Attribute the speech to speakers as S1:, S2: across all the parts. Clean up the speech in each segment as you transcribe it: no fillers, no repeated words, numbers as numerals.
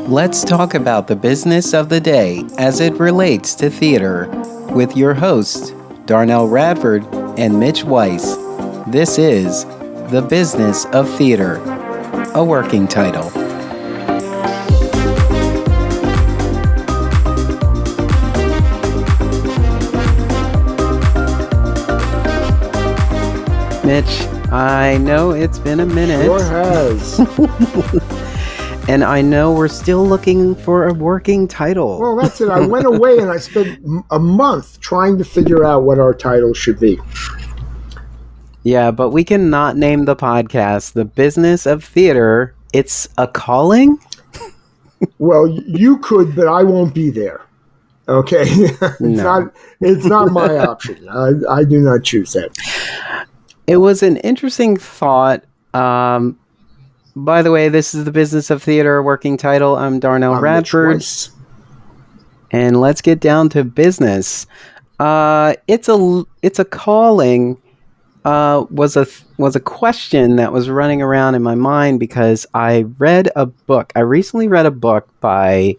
S1: Let's talk about the business of the day as it relates to theater with your hosts, Darnell Radford and Mitch Weiss. This is The Business of Theater, a working title. Mitch, I know it's been a minute.
S2: Sure has.
S1: And I know we're still looking for a working title.
S2: Well, that's it. I went away and I spent a month trying to figure out what our title should be.
S1: Yeah, but we cannot name the podcast The Business of Theater. It's a calling?
S2: Well, you could, but I won't be there. Okay? It's not my option. I do not choose that.
S1: It was an interesting thought. By the way, this is The Business of Theater, working title. I'm Darnell Radford. And let's get down to business. It's a calling. Was a question that was running around in my mind because I read a book. I recently read a book by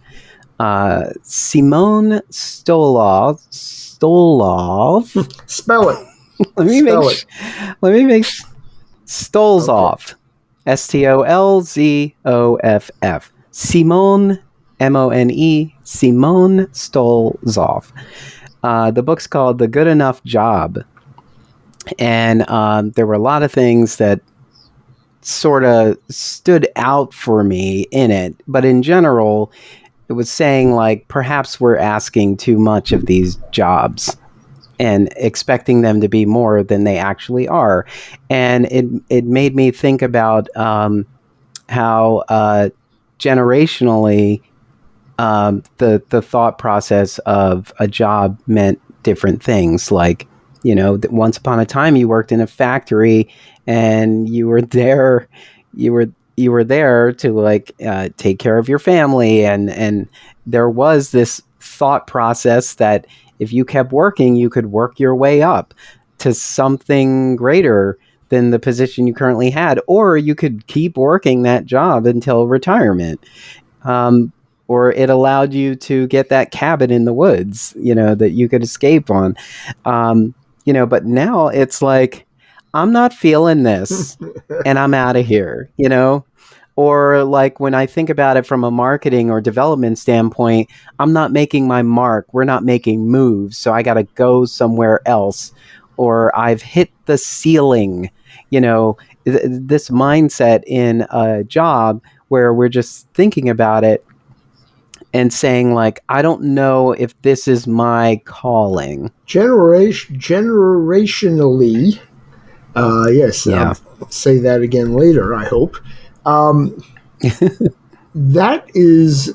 S1: Simone Stolov.
S2: Spell it.
S1: Let me make Stolzoff. Stolzoff. Simone, Mone, Simone Stolzoff. The book's called The Good Enough Job. And there were a lot of things that sort of stood out for me in it. But in general, it was saying, like, perhaps we're asking too much of these jobs and expecting them to be more than they actually are. And it made me think about how generationally the thought process of a job meant different things. Like, you know, once upon a time you worked in a factory and you were there to like take care of your family, and there was this thought process that if you kept working, you could work your way up to something greater than the position you currently had, or you could keep working that job until retirement. Or it allowed you to get that cabin in the woods, you know, that you could escape on. You know, but now it's like, I'm not feeling this and I'm out of here, you know? Or like when I think about it from a marketing or development standpoint, I'm not making my mark. We're not making moves. So I got to go somewhere else, or I've hit the ceiling, you know, this mindset in a job where we're just thinking about it and saying, like, I don't know if this is my calling.
S2: Generationally, yes,
S1: yeah.
S2: I'll say that again later, I hope. That is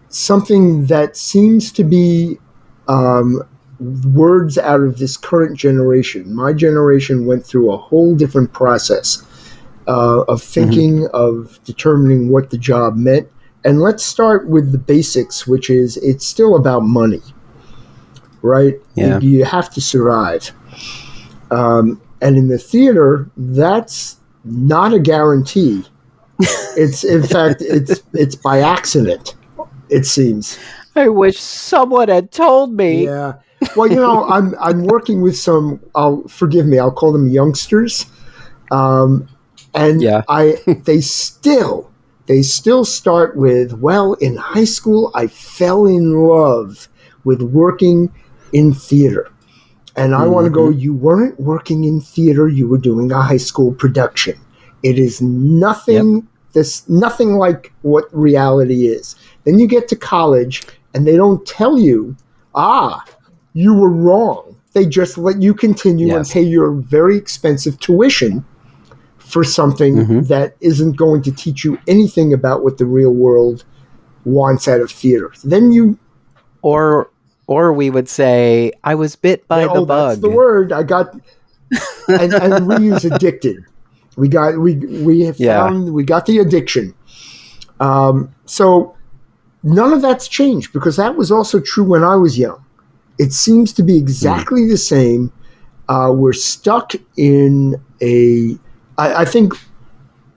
S2: something that seems to be words out of this current generation. My generation went through a whole different process of thinking, of determining what the job meant. And let's start with the basics, which is it's still about money, right?
S1: Yeah.
S2: You have to survive. And in the theater, that's not a guarantee. It's in fact, it's by accident, it seems.
S1: I wish someone had told me.
S2: Yeah. Well, you know, I'm working with some. Forgive me. I'll call them youngsters, and
S1: yeah.
S2: They still start with, well, in high school, I fell in love with working in theater. And I want to go, you weren't working in theater, you were doing a high school production. It is nothing, nothing like what reality is. Then you get to college and they don't tell you, you were wrong. They just let you continue and pay your very expensive tuition for something that isn't going to teach you anything about what the real world wants out of theater. Then you...
S1: Or we would say, I was bit by the bug.
S2: That's the word. I got... and we use addicted. We got the addiction. So none of that's changed, because that was also true when I was young. It seems to be exactly the same. We're stuck in a... I think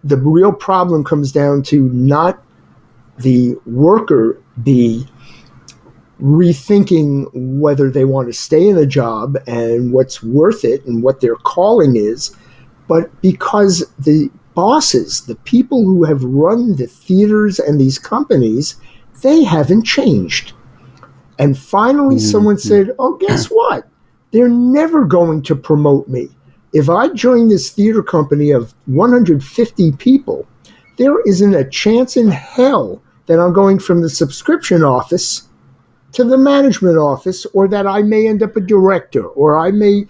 S2: the real problem comes down to not the worker be rethinking whether they want to stay in a job and what's worth it and what their calling is, but because the bosses, the people who have run the theaters and these companies, they haven't changed. And finally someone said, oh, guess what? They're never going to promote me. If I join this theater company of 150 people, there isn't a chance in hell that I'm going from the subscription office to the management office, or that I may end up a director, or I may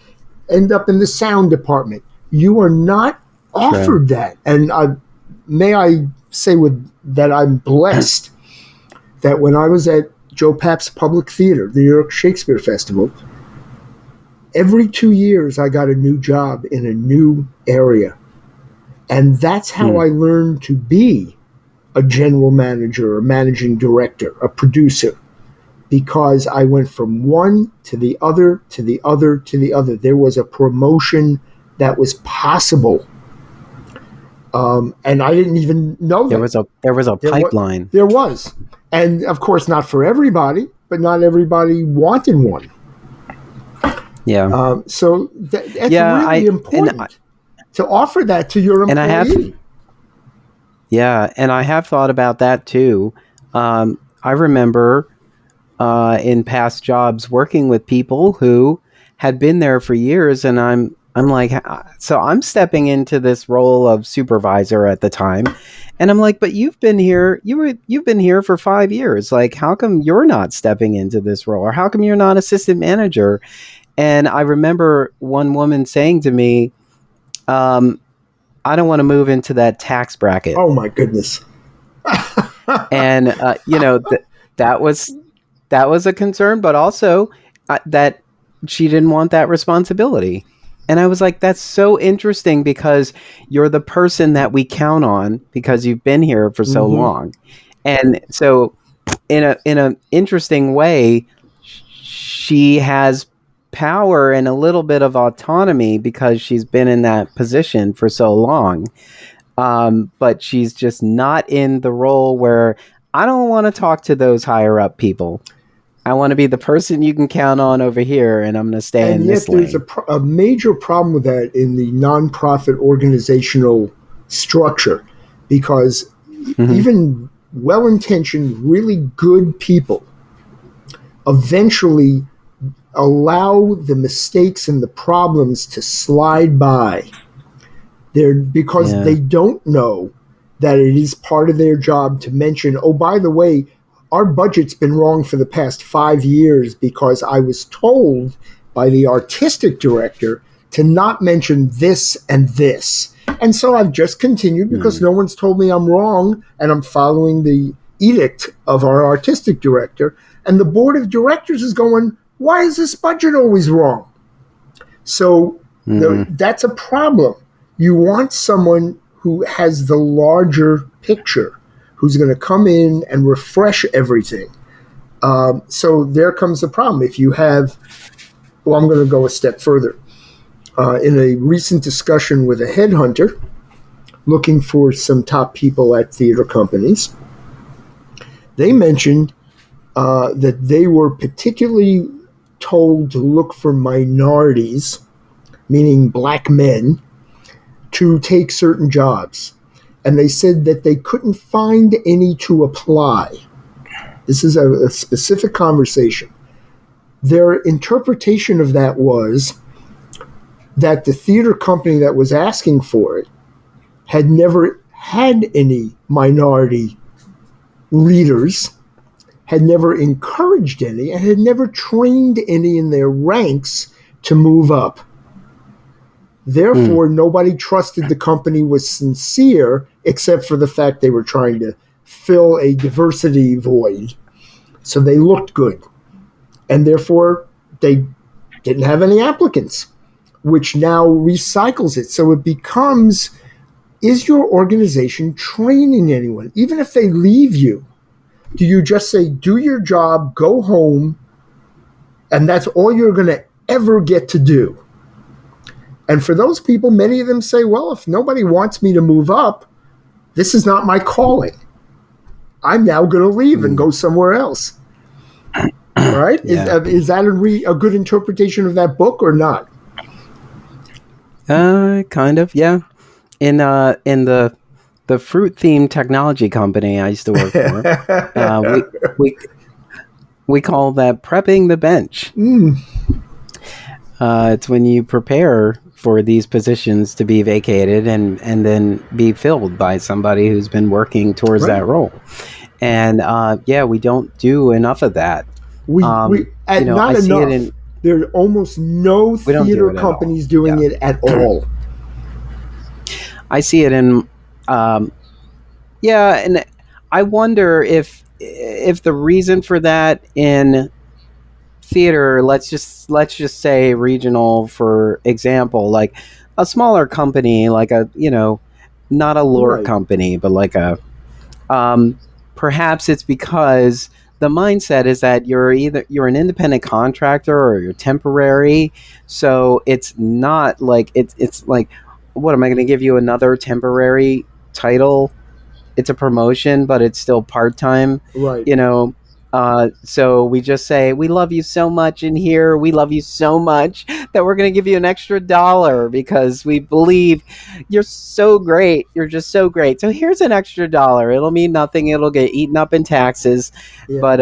S2: end up in the sound department. You are not offered that. And may I say that I'm blessed that when I was at Joe Papp's Public Theater, the New York Shakespeare Festival, every 2 years I got a new job in a new area. And that's how I learned to be a general manager, a managing director, a producer, because I went from one to the other, to the other, to the other. There was a promotion that was possible. And I didn't even know that.
S1: There was a pipeline.
S2: There was. And of course, not for everybody, but not everybody wanted one.
S1: Yeah.
S2: So that's really important to offer that to your employee.
S1: And I have thought about that too. I remember in past jobs working with people who had been there for years, and I'm like, so I'm stepping into this role of supervisor at the time, and I'm like, but you've been here for 5 years. Like, how come you're not stepping into this role, or how come you're not assistant manager? And I remember one woman saying to me, I don't want to move into that tax bracket.
S2: Oh my goodness.
S1: And that was a concern, but also that she didn't want that responsibility. And I was like, that's so interesting, because you're the person that we count on because you've been here for so long. And so in an interesting way, she has power and a little bit of autonomy because she's been in that position for so long. But she's just not in the role where I don't want to talk to those higher up people. I want to be the person you can count on over here, and I'm going to stay in this lane.
S2: And yet there's a major problem with that in the nonprofit organizational structure, because even well-intentioned, really good people eventually allow the mistakes and the problems to slide by. Because they don't know that it is part of their job to mention, oh, by the way, our budget's been wrong for the past 5 years because I was told by the artistic director to not mention this and this. And so I've just continued because no one's told me I'm wrong, and I'm following the edict of our artistic director. And the board of directors is going, why is this budget always wrong? So that's a problem. You want someone who has the larger picture, who's going to come in and refresh everything. So there comes the problem. If you have, I'm going to go a step further. In a recent discussion with a headhunter looking for some top people at theater companies, they mentioned that they were particularly told to look for minorities, meaning black men, to take certain jobs. And they said that they couldn't find any to apply. This is a specific conversation. Their interpretation of that was that the theater company that was asking for it had never had any minority leaders, had never encouraged any, and had never trained any in their ranks to move up. Therefore, nobody trusted the company was sincere, except for the fact they were trying to fill a diversity void. So they looked good. And therefore, they didn't have any applicants, which now recycles it. So it becomes, is your organization training anyone? Even if they leave you, do you just say, do your job, go home, and that's all you're going to ever get to do? And for those people, many of them say, well, if nobody wants me to move up, this is not my calling. I'm now going to leave and go somewhere else. Right?
S1: Yeah.
S2: Is that a good interpretation of that book or not?
S1: Kind of, yeah. In the fruit themed technology company I used to work for, we call that prepping the bench. It's when you prepare for these positions to be vacated and then be filled by somebody who's been working towards that role. And we don't do enough of that.
S2: Not enough. There are almost no theater companies doing it at all.
S1: I see it in, and I wonder if the reason for that in theater, let's just say regional, for example, like a smaller company, like a not a lure company, but like a perhaps it's because the mindset is that you're an independent contractor or you're temporary, so it's not like it's like, what am I going to give you another temporary title? It's a promotion, but it's still part-time,
S2: right?
S1: So we just say, we love you so much in here, we love you so much that we're going to give you an extra $1 because we believe you're so great, you're just so great, so here's an extra $1. It'll mean nothing, it'll get eaten up in taxes, but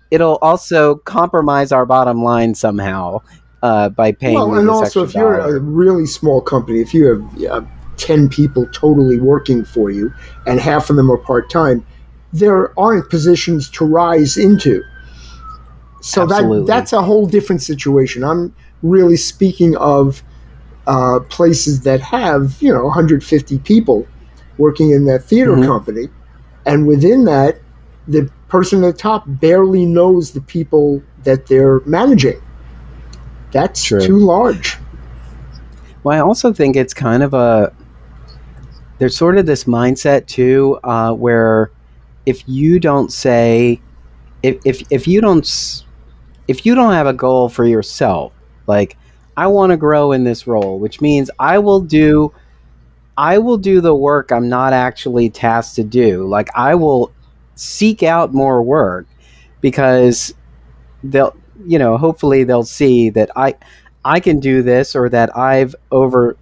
S1: it'll also compromise our bottom line somehow by paying you
S2: and
S1: this
S2: also
S1: extra
S2: if you're
S1: $1.
S2: a really small company, if you have 10 people totally working for you and half of them are part-time, there aren't positions to rise into. So that's a whole different situation. I'm really speaking of places that have 150 people working in that theater company, and within that, the person at the top barely knows the people that they're managing. That's too large.
S1: Well, I also think it's kind of there's sort of this mindset too, where if you don't say, if you don't have a goal for yourself, like, I want to grow in this role, which means I will do the work I'm not actually tasked to do. Like, I will seek out more work because they'll, hopefully they'll see that I can do this, or that I've overseen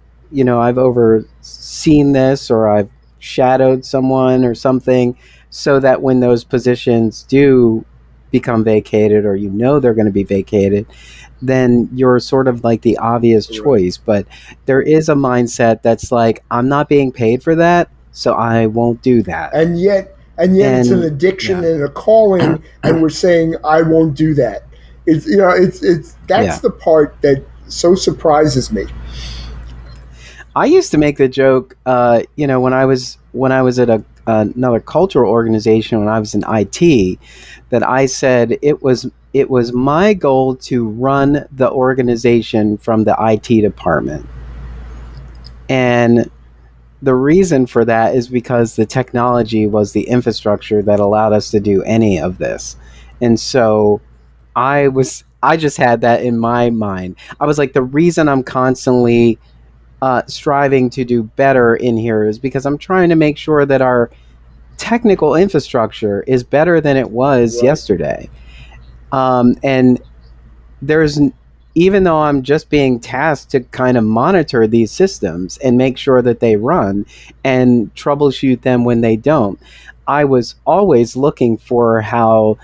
S1: this, or I've shadowed someone or something, so that when those positions do become vacated, or they're going to be vacated, then you're sort of like the obvious choice. But there is a mindset that's like, I'm not being paid for that, so I won't do that.
S2: And yet it's an addiction and a calling, and we're saying, I won't do that. That's the part that so surprises me.
S1: I used to make the joke, when I was at another cultural organization, when I was in IT, that I said it was my goal to run the organization from the IT department. And the reason for that is because the technology was the infrastructure that allowed us to do any of this. And so I just had that in my mind. I was like, the reason I'm constantly striving to do better in here is because I'm trying to make sure that our technical infrastructure is better than it was yesterday. And even though I'm just being tasked to kind of monitor these systems and make sure that they run and troubleshoot them when they don't, I was always looking for how,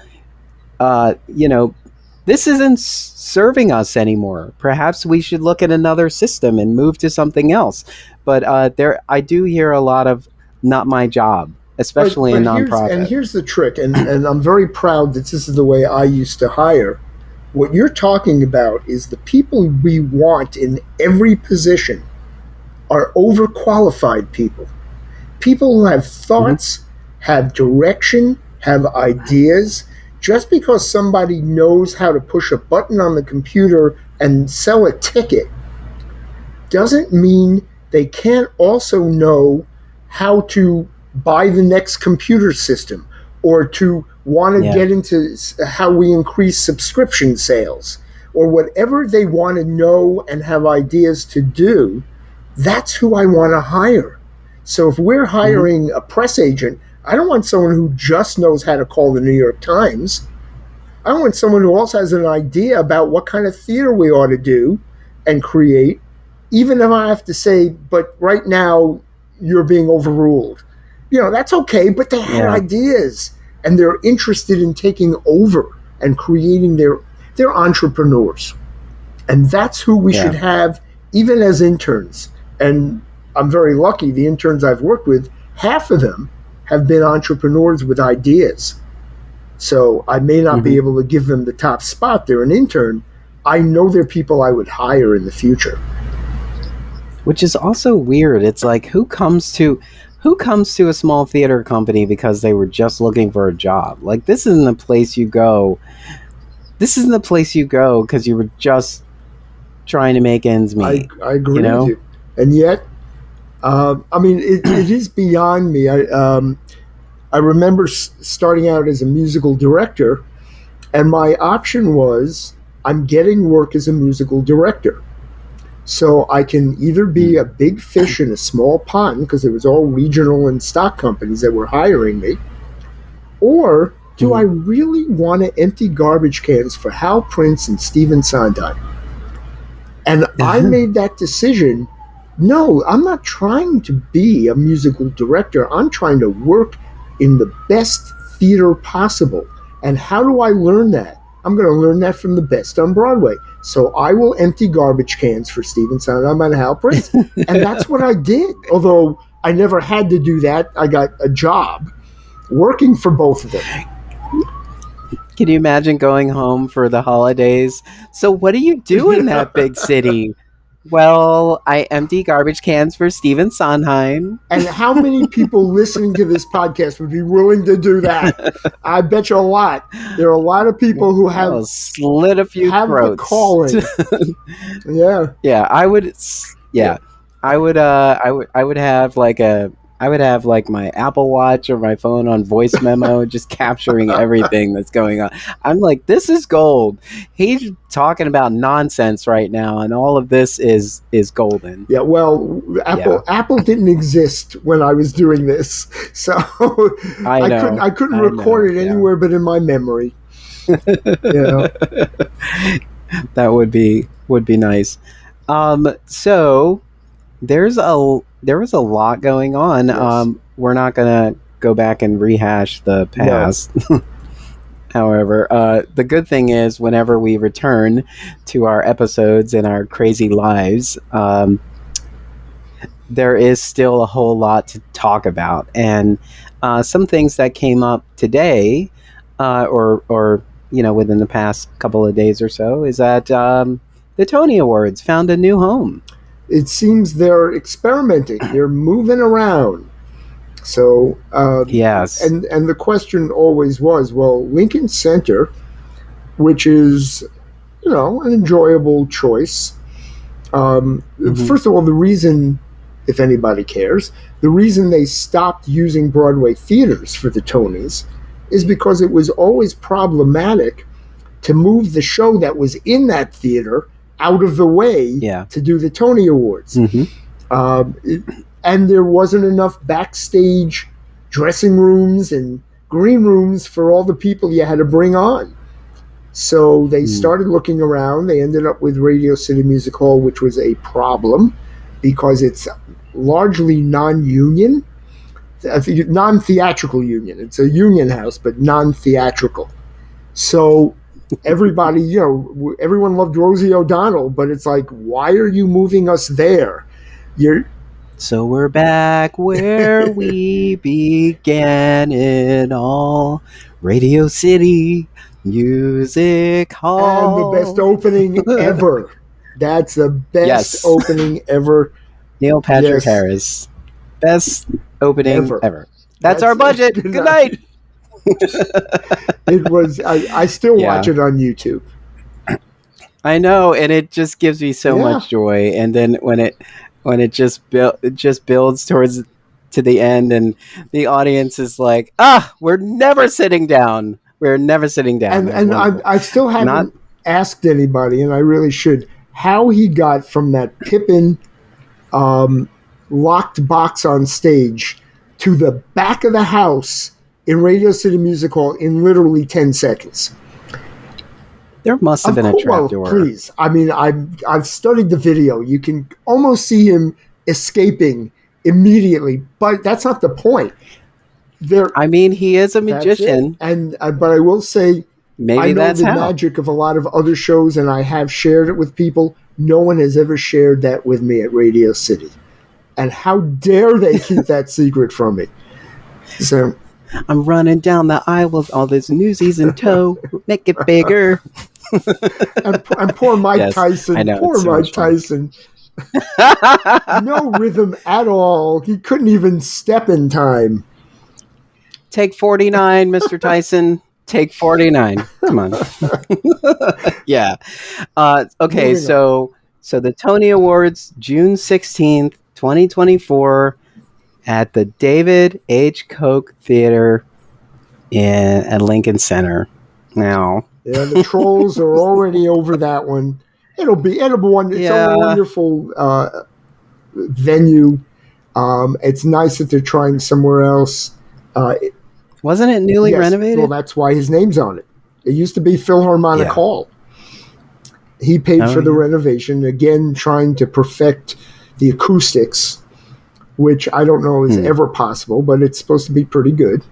S1: this isn't serving us anymore. Perhaps we should look at another system and move to something else. But I do hear a lot of not my job, especially in nonprofit.
S2: And here's the trick, and I'm very proud that this is the way I used to hire. What you're talking about is the people we want in every position are overqualified people. People who have thoughts, have direction, have ideas. Just because somebody knows how to push a button on the computer and sell a ticket doesn't mean they can't also know how to buy the next computer system, or to want to get into how we increase subscription sales, or whatever they want to know and have ideas to do. That's who I want to hire. So if we're hiring a press agent, I don't want someone who just knows how to call the New York Times. I want someone who also has an idea about what kind of theater we ought to do and create, even if I have to say, but right now you're being overruled. That's okay, but they had ideas, and they're interested in taking over and creating they're entrepreneurs. And that's who we should have, even as interns. And I'm very lucky, the interns I've worked with, half of them have been entrepreneurs with ideas. So I may not be able to give them the top spot. They're an intern. I know they're people I would hire in the future.
S1: Which is also weird. It's like, who comes to a small theater company because they were just looking for a job? Like, this isn't the place you go. This isn't the place you go because you were just trying to make ends meet.
S2: I agree with you. And yet, it is beyond me. I remember starting out as a musical director, and my option was, I'm getting work as a musical director. So I can either be a big fish in a small pond, because it was all regional and stock companies that were hiring me, or do I really want to empty garbage cans for Hal Prince and Stephen Sondheim? And I made that decision. No, I'm not trying to be a musical director. I'm trying to work in the best theater possible. And how do I learn that? I'm going to learn that from the best on Broadway. So I will empty garbage cans for Stephen Sondheim and Hal Prince. And that's what I did. Although I never had to do that. I got a job working for both of them.
S1: Can you imagine going home for the holidays? So what do you do in that big city? Well, I empty garbage cans for Stephen Sondheim.
S2: And how many people listening to this podcast would be willing to do that? I bet you a lot. There are a lot of people who have
S1: slit a few throats.
S2: The calling.
S1: Yeah, I would. Yeah, I would have like my Apple Watch or my phone on voice memo, just capturing everything that's going on. I'm like, this is gold. He's talking about nonsense right now, and all of this is golden.
S2: Yeah, well, Apple didn't exist when I was doing this, so I couldn't record it anywhere but in my memory.
S1: That would be nice. So there was a lot going on. Yes. We're not going to go back and rehash the past. No. However, the good thing is whenever we return to our episodes and our crazy lives, there is still a whole lot to talk about. And some things that came up today or within the past couple of days or so is that the Tony Awards found a new home.
S2: It seems they're experimenting. They're moving around. So
S1: yes,
S2: and the question always was, well, Lincoln Center, which is an enjoyable choice. First of all, the reason, if anybody cares, the reason they stopped using Broadway theaters for the Tonys is because it was always problematic to move the show that was in that theater out of the way to do the Tony Awards. And there wasn't enough backstage dressing rooms and green rooms for all the people you had to bring on. So they started looking around. They ended up with Radio City Music Hall, which was a problem because it's largely non-union, non-theatrical union. It's a union house, but non-theatrical. So everybody, everyone loved Rosie O'Donnell, but it's like, why are you moving us there?
S1: So we're back where we began it all. Radio City Music Hall.
S2: And the best opening ever. That's the best opening ever.
S1: Neil Patrick Harris. Best opening ever. That's our budget. Good night.
S2: It was. I still watch it on YouTube.
S1: I know, and it just gives me so much joy. And then when it just builds towards to the end, and the audience is like, we're never sitting down. We're never sitting down.
S2: And I still haven't asked anybody, and I really should, how he got from that Pippin locked box on stage to the back of the house in Radio City Music Hall in literally 10 seconds.
S1: There must have been a trapdoor.
S2: Well, please. I mean, I've studied the video. You can almost see him escaping immediately, but that's not the point.
S1: I mean, he is a magician,
S2: but I will say,
S1: maybe
S2: I know
S1: that's
S2: the
S1: how.
S2: magic of a lot of other shows, and I have shared it with people. No one has ever shared that with me at Radio City, and how dare they keep that secret from me? So.
S1: I'm running down the aisle with all this Newsies in tow. Make it bigger.
S2: and poor Mike Tyson.
S1: I know,
S2: poor Mike Tyson. No rhythm at all. He couldn't even step in time.
S1: Take 49, Mr. Tyson. Take 49. Come on. Yeah. Okay, so the Tony Awards, June 16th, 2024. At the David H. Koch Theater at Lincoln Center. Now,
S2: yeah, the trolls are already over that one. It'll be one. It's a wonderful venue. It's nice that they're trying somewhere else.
S1: Wasn't it newly renovated?
S2: Well, that's why his name's on it. It used to be Philharmonic Hall. He paid for the renovation, again trying to perfect the acoustics, which I don't know is ever possible, but it's supposed to be pretty good.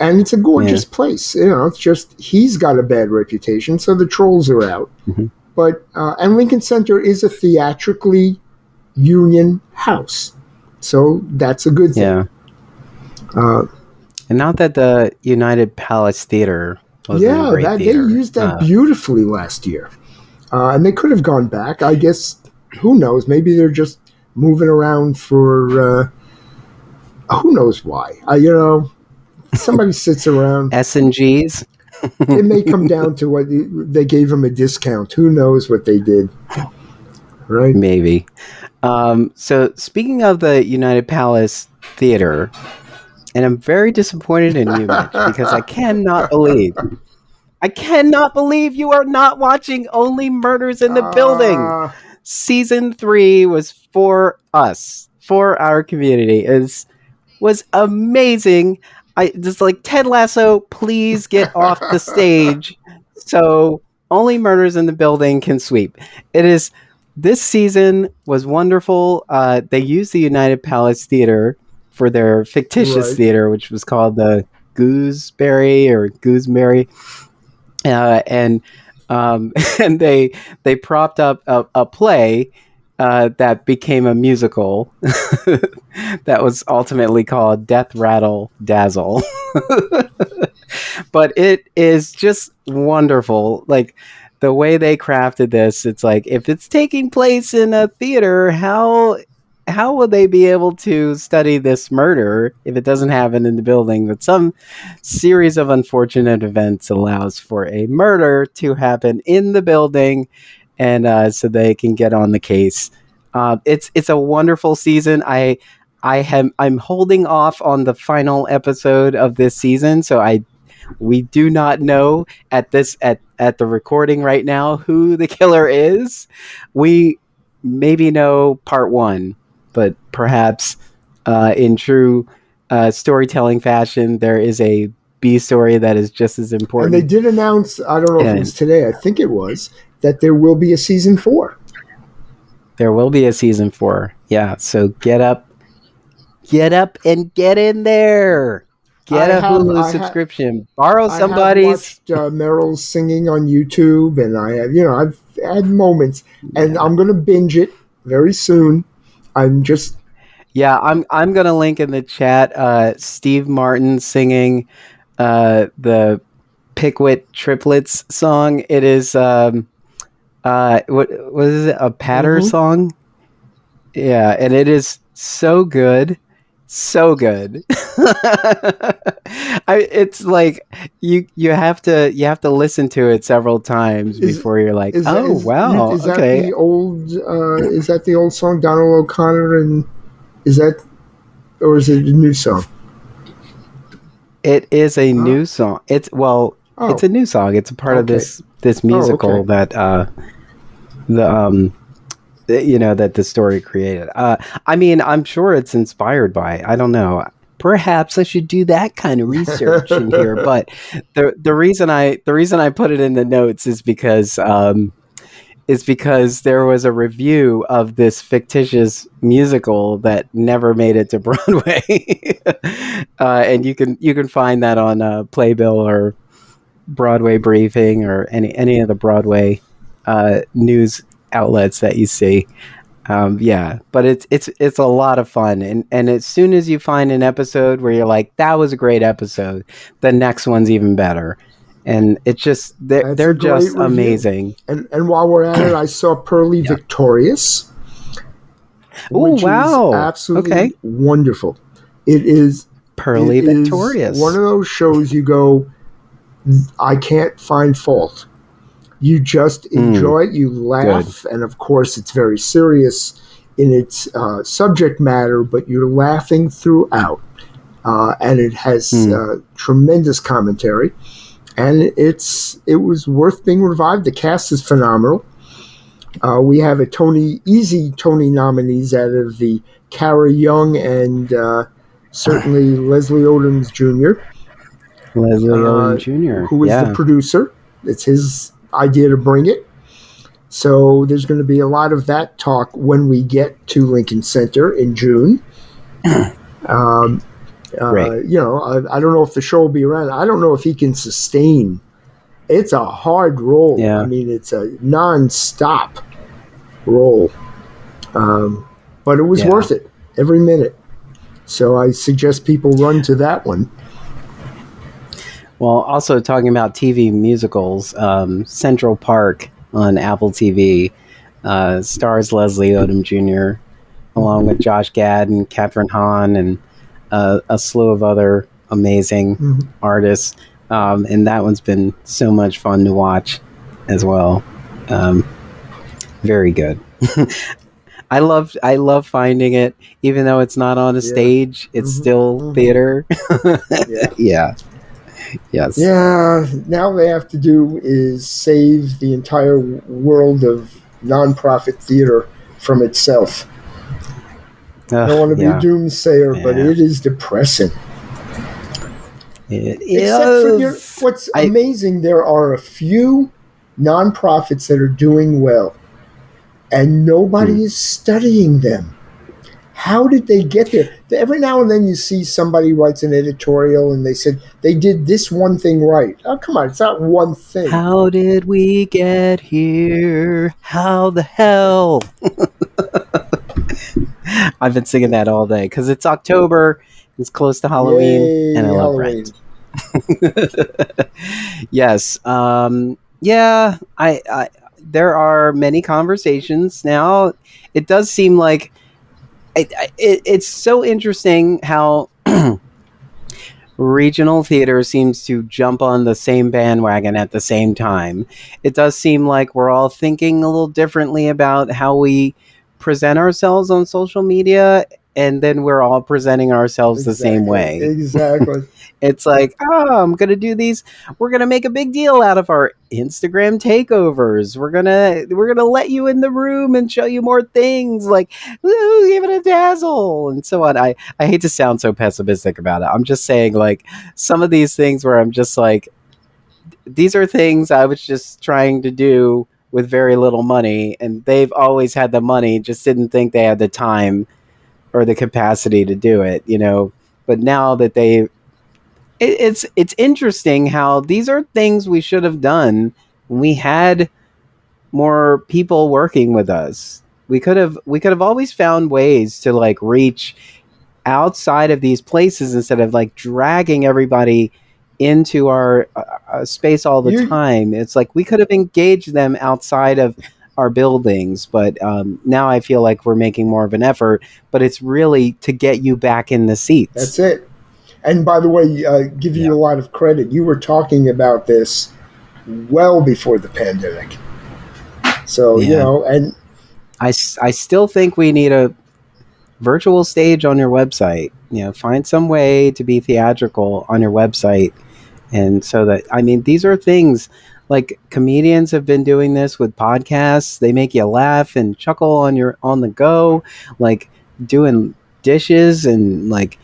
S2: And it's a gorgeous place. You know, it's just, he's got a bad reputation, so the trolls are out. Mm-hmm. But, and Lincoln Center is a theatrically union house. So that's a good thing.
S1: Yeah. And not that the United Palace Theater was a great theater.
S2: They used that beautifully last year. And they could have gone back. I guess, who knows, maybe they're just moving around for who knows why. Somebody sits around.
S1: S&Gs.
S2: It may come down to what they gave him a discount. Who knows what they did? Right?
S1: Maybe. So speaking of the United Palace Theater, and I'm very disappointed in you, Mitch, because I cannot believe you are not watching Only Murders in the Building. Season 3 was for us, for our community. Was amazing. I just like, Ted Lasso, please get off the stage so Only Murders in the Building can sweep. This season was wonderful. They used the United Palace Theater for their fictitious theater, which was called the Gooseberry. And they propped up a play that became a musical that was ultimately called Death Rattle Dazzle. But it is just wonderful. Like, the way they crafted this, it's like, if it's taking place in a theater, how will they be able to study this murder if it doesn't happen in the building? But some series of unfortunate events allows for a murder to happen in the building, and so they can get on the case. It's a wonderful season. I'm holding off on the final episode of this season, so we do not know at the recording right now who the killer is. We maybe know part 1. But perhaps in true storytelling fashion, there is a B story that is just as important.
S2: And they did announce, I don't know if it was today, I think it was, that there will be a season 4.
S1: There will be a season 4. Yeah, so get up and get in there. Get a Hulu subscription. Borrow somebody's.
S2: I have watched Meryl's singing on YouTube, and I've had moments, and I'm going to binge it very soon. I'm
S1: gonna link in the chat Steve Martin singing the Pickwick Triplets song. It is what is it, a patter song? Yeah, and it is so good. It's like you have to listen to it several times before you're like, wow.
S2: Is that the old song, Donald O'Connor, and or is it a new song?
S1: It is a new song. It's a new song. It's a part of this musical that that the story created. I mean, I'm sure it's inspired by. I don't know. Perhaps I should do that kind of research in here. But the reason I put it in the notes is because there was a review of this fictitious musical that never made it to Broadway, and you can find that on Playbill or Broadway Briefing or any of the Broadway news outlets that you see. Yeah, but it's a lot of fun, and as soon as you find an episode where you're like, that was a great episode, the next one's even better. And it's just they're just review. Amazing.
S2: And while we're at it, I saw Purlie Victorious.
S1: Oh wow!
S2: Is absolutely wonderful. It is
S1: Purlie Victorious.
S2: One of those shows you go, I can't find fault. You just enjoy it. You laugh, and of course, it's very serious in its subject matter, but you're laughing throughout, and it has tremendous commentary. And it was worth being revived. The cast is phenomenal. We have easy Tony nominees out of the Cara Young and certainly Leslie Odom Jr.
S1: Leslie Odom Jr.
S2: Who is the producer. It's his idea to bring it. So there's going to be a lot of that talk when we get to Lincoln Center in June. I don't know if the show will be around. I don't know if he can sustain. It's a hard role.
S1: Yeah.
S2: I mean, it's a non-stop role. But it was worth it every minute. So I suggest people run to that one.
S1: Well, also talking about TV musicals, Central Park on Apple TV stars Leslie Odom Jr. along with Josh Gad and Katherine Hahn and a slew of other amazing artists, and that one's been so much fun to watch as well. Very good. I love finding it, even though it's not on a stage. It's still theater. Yeah. Yes. Yeah.
S2: Now they have to do is save the entire world of nonprofit theater from itself. I don't want to be a doomsayer, but it is depressing.
S1: Except
S2: for what's amazing, there are a few nonprofits that are doing well, and nobody is studying them. How did they get there? Every now and then you see somebody writes an editorial and they said they did this one thing right. Oh, come on, it's not one thing.
S1: How did we get here? How the hell? I've been singing that all day because it's October, it's close to Halloween, and I love Rent. Yes. I there are many conversations now. It does seem like it's so interesting how regional theater seems to jump on the same bandwagon at the same time. It does seem like we're all thinking a little differently about how we present ourselves on social media, and then we're all presenting ourselves the same way.
S2: Exactly.
S1: It's like, I'm going to do these. We're going to make a big deal out of our Instagram takeovers. We're going to let you in the room and show you more things like, ooh, give it a dazzle and so on. I hate to sound so pessimistic about it. I'm just saying, like, some of these things where I'm just like, these are things I was just trying to do with very little money, and they've always had the money, just didn't think they had the time or the capacity to do it, but now that it's interesting how these are things we should have done when we had more people working with us. We could have always found ways to like reach outside of these places instead of like dragging everybody into our space all the time. It's like we could have engaged them outside of our buildings, but now I feel like we're making more of an effort, but it's really to get you back in the seats.
S2: That's it. And by the way, give you a lot of credit. You were talking about this well before the pandemic. So, and I
S1: still think we need a virtual stage on your website. Find some way to be theatrical on your website. And so that, these are things like comedians have been doing this with podcasts. They make you laugh and chuckle on the go, like doing dishes and like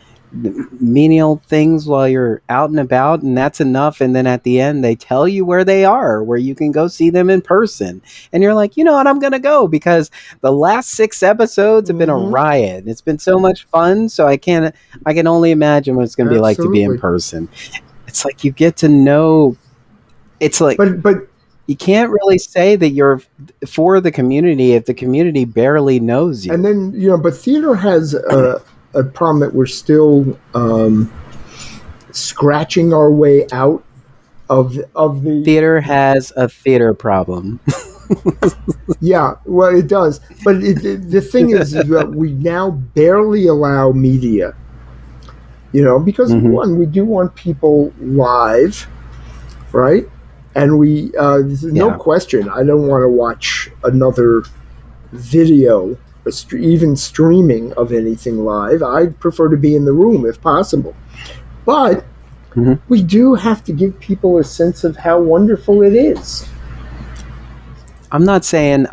S1: menial things while you're out and about, and that's enough. And then at the end they tell you where they are, where you can go see them in person, and you're like, you know what, I'm gonna go because the last 6 episodes have been a riot. It's been so much fun, so I can only imagine what it's gonna be like to be in person. It's like you get to know, it's like,
S2: but
S1: you can't really say that you're for the community if the community barely knows you.
S2: And then, but theater has a problem that we're still scratching our way out of the...
S1: Theater has a theater problem.
S2: Yeah, well, it does. But the thing is that we now barely allow media, because one, we do want people live, right? And there's no question, I don't want to watch another video, even streaming of anything live. I'd prefer to be in the room if possible. But we do have to give people a sense of how wonderful it is.
S1: I'm not saying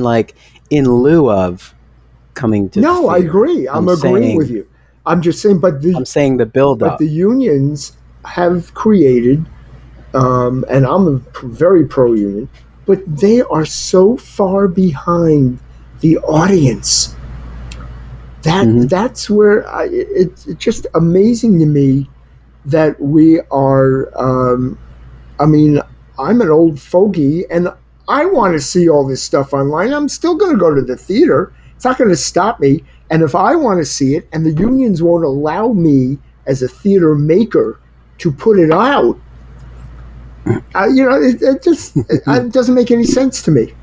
S1: like in lieu of coming to
S2: No,
S1: the
S2: I agree. I'm agreeing with you. I'm just saying, I'm saying
S1: the build up.
S2: But the unions have created, and I'm very pro-union, but they are so far behind the audience. That's where it's just amazing to me that we are. I'm an old fogey, and I want to see all this stuff online. I'm still going to go to the theater. It's not going to stop me. And if I want to see it, and the unions won't allow me as a theater maker to put it out, it just it doesn't make any sense to me.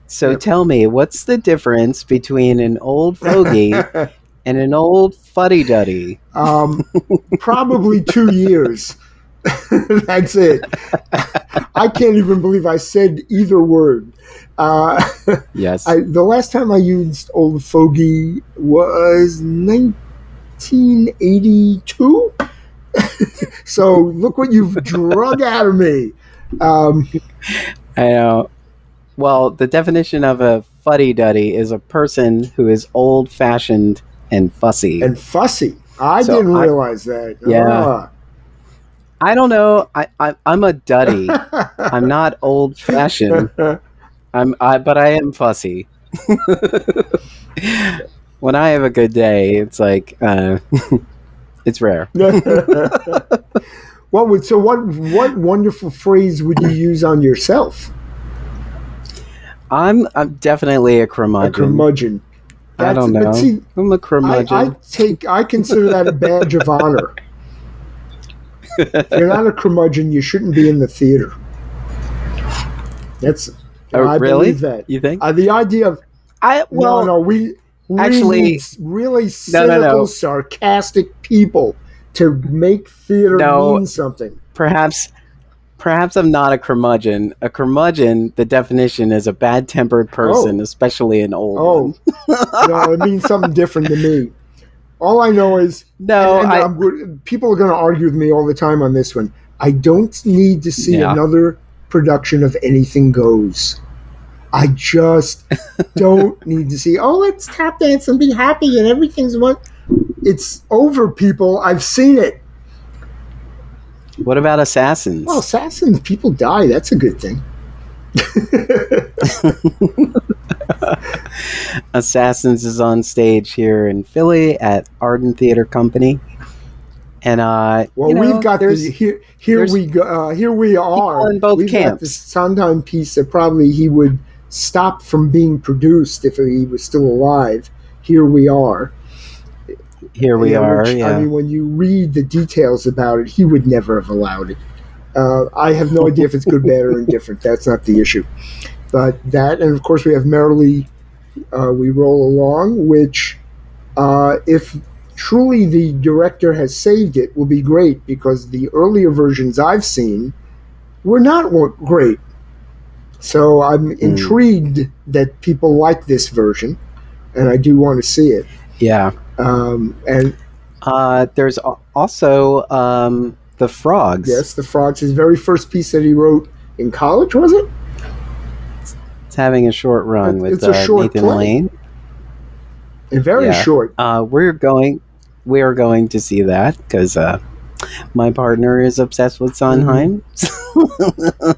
S1: So tell me, what's the difference between an old fogey and an old fuddy-duddy?
S2: Probably 2 years. That's it. I can't even believe I said either word.
S1: Yes.
S2: The last time I used old fogey was 1982. So look what you've drug out of me.
S1: I know. Well, the definition of a fuddy-duddy is a person who is old-fashioned and fussy.
S2: And fussy. I didn't realize that.
S1: Yeah. I don't know. I'm a duddy. I'm not old-fashioned. But I am fussy. When I have a good day, it's like it's rare.
S2: What wonderful phrase would you use on yourself?
S1: I'm definitely a curmudgeon.
S2: A curmudgeon.
S1: I don't know. See, I'm a curmudgeon.
S2: I consider that a badge of honor. If you're not a curmudgeon, you shouldn't be in the theater. That's. I
S1: really?
S2: believe that.
S1: You think?
S2: The idea of. We
S1: actually
S2: need really cynical, sarcastic people to make theater mean something.
S1: Perhaps I'm not a curmudgeon. A curmudgeon, the definition is a bad-tempered person, especially an old one.
S2: No, it means something different to me. All I know is... people are going to argue with me all the time on this one. I don't need to see another production of Anything Goes. I just don't need to see, let's tap dance and be happy and everything's one. It's over, people. I've seen it.
S1: What about Assassins?
S2: Well, Assassins, people die. That's a good thing.
S1: Assassins is on stage here in Philly at Arden Theater Company, and
S2: we've got here we go. Here we are
S1: in both camps.
S2: Got this Sondheim piece that probably he would stop from being produced if he was still alive. Here we are.
S1: Here we are.
S2: I mean, when you read the details about it, he would never have allowed it. I have no idea if it's good, bad, or indifferent. That's not the issue. But that, and of course, we have Merrily We Roll Along, which, if truly the director has saved it, will be great, because the earlier versions I've seen were not great. So I'm intrigued that people like this version, and I do want to see it.
S1: Yeah.
S2: And
S1: there's also the Frogs.
S2: Yes, the Frogs. His very first piece that he wrote in college, was it?
S1: It's having a short run with
S2: it's a short
S1: Nathan
S2: play.
S1: Lane.
S2: Very short.
S1: We are going to see that because my partner is obsessed with Sondheim.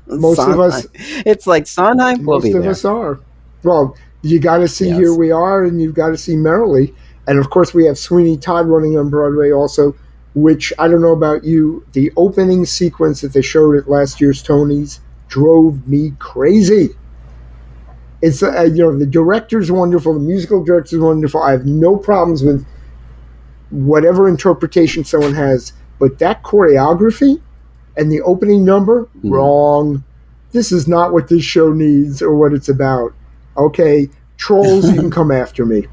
S2: Most of us.
S1: It's like Sondheim.
S2: Most of us are. Well, you got to see Here We Are, and you've got to see Merrily, and of course we have Sweeney Todd running on Broadway also. Which I don't know about you, the opening sequence that they showed at last year's Tonys drove me crazy. It's the director's wonderful, the musical director's wonderful. I have no problems with whatever interpretation someone has, but that choreography and the opening number, wrong. This is not what this show needs or what it's about. Okay, trolls, you can come after me.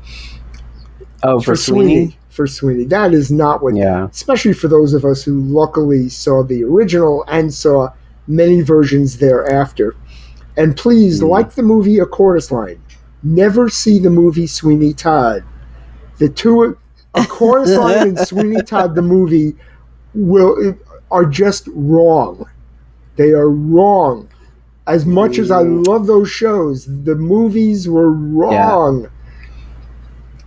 S1: Oh, for Sweeney?
S2: For Sweeney. That is not what, especially for those of us who luckily saw the original and saw many versions thereafter. And please, like the movie A Chorus Line, never see the movie Sweeney Todd. The two, A Chorus Line and Sweeney Todd, the movie, are just wrong. They are wrong. As much as I love those shows, the movies were wrong.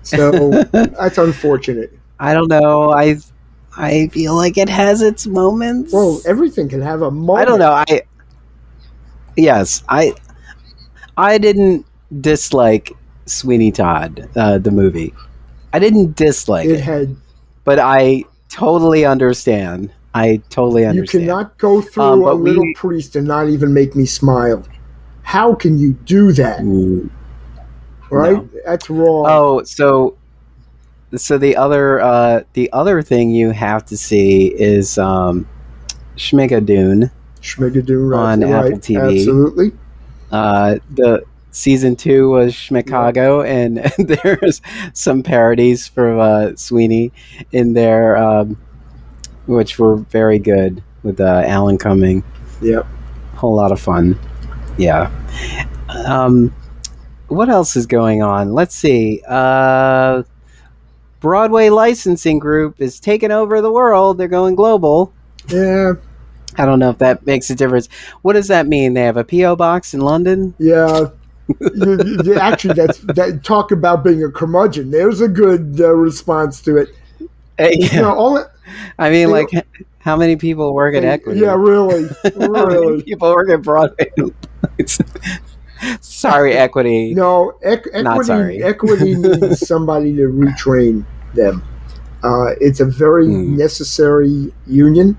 S2: So that's unfortunate.
S1: I don't know. I feel like it has its moments.
S2: Well, everything can have a moment.
S1: I don't know. I didn't dislike Sweeney Todd, the movie. I didn't dislike it. But I totally understand. You
S2: cannot go through a little priest and not even make me smile. How can you do that? Right? No. That's wrong.
S1: Oh, so the other thing you have to see is Schmigadoon.
S2: Schmigadoon
S1: on Apple TV.
S2: Absolutely.
S1: The season 2 was Schmicago, and there's some parodies from Sweeney in there, which were very good with Alan Cumming.
S2: Yep.
S1: Whole lot of fun. Yeah. What else is going on? Let's see. Broadway licensing group is taking over the world. They're going global.
S2: Yeah.
S1: I don't know if that makes a difference. What does that mean? They have a P.O. box in London?
S2: Yeah. Actually, talk about being a curmudgeon. There's a good response to it.
S1: How many people work at Equity?
S2: Yeah, really.
S1: How many people work at Broadway? Sorry, Equity.
S2: No, Equity needs somebody to retrain them. It's a very necessary union.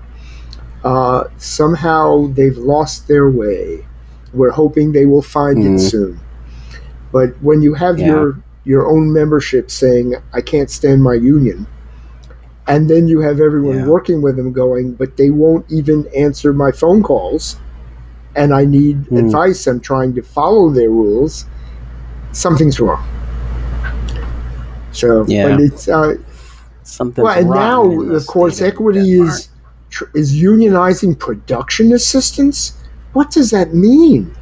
S2: Somehow they've lost their way. We're hoping they will find it soon. But when you have your own membership saying, I can't stand my union, and then you have everyone working with them going, but they won't even answer my phone calls, and I need advice, I'm trying to follow their rules, something's wrong. So, but it's
S1: something's
S2: wrong. And now, of course, Equity is unionizing production assistants. What does that mean?